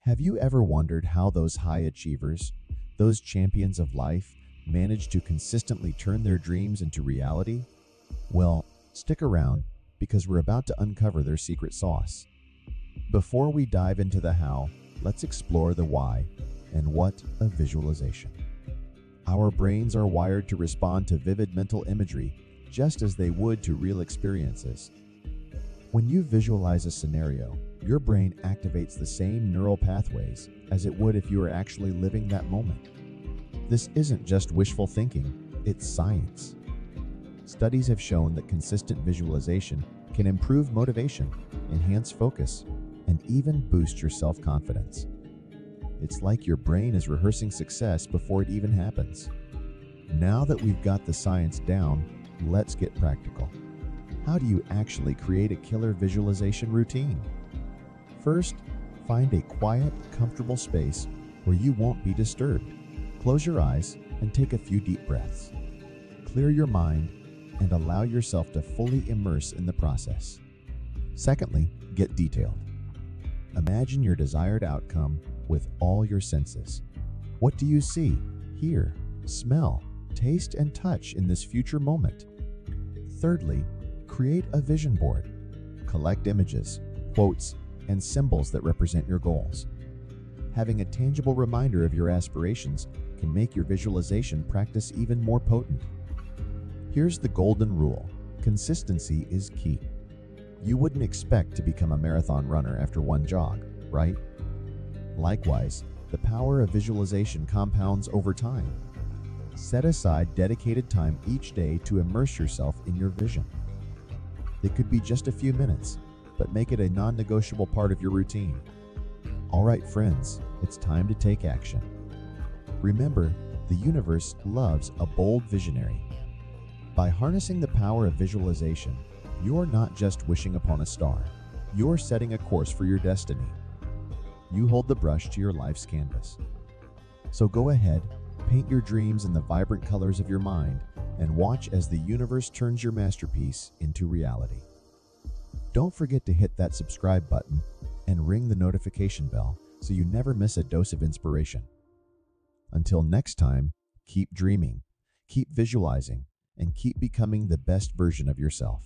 Have you ever wondered how those high achievers, those champions of life, manage to consistently turn their dreams into reality? Well, stick around because we're about to uncover their secret sauce. Before we dive into the how, let's explore the why and what of visualization. Our brains are wired to respond to vivid mental imagery just as they would to real experiences. When you visualize a scenario, your brain activates the same neural pathways as it would if you were actually living that moment. This isn't just wishful thinking, it's science. Studies have shown that consistent visualization can improve motivation, enhance focus, and even boost your self-confidence. It's like your brain is rehearsing success before it even happens. Now that we've got the science down, let's get practical. How do you actually create a killer visualization routine? First, find a quiet, comfortable space where you won't be disturbed. Close your eyes and take a few deep breaths. Clear your mind and allow yourself to fully immerse in the process. Secondly, get detailed. Imagine your desired outcome with all your senses. What do you see, hear, smell, taste, and touch in this future moment? Thirdly, create a vision board. Collect images, quotes, and symbols that represent your goals. Having a tangible reminder of your aspirations can make your visualization practice even more potent. Here's the golden rule: consistency is key. You wouldn't expect to become a marathon runner after one jog, right? Likewise, the power of visualization compounds over time. Set aside dedicated time each day to immerse yourself in your vision. It could be just a few minutes, but make it a non-negotiable part of your routine. All right, friends, it's time to take action. Remember, the universe loves a bold visionary. By harnessing the power of visualization, you're not just wishing upon a star, you're setting a course for your destiny. You hold the brush to your life's canvas. So go ahead, paint your dreams in the vibrant colors of your mind, and watch as the universe turns your masterpiece into reality. Don't forget to hit that subscribe button and ring the notification bell so you never miss a dose of inspiration. Until next time, keep dreaming, keep visualizing, and keep becoming the best version of yourself.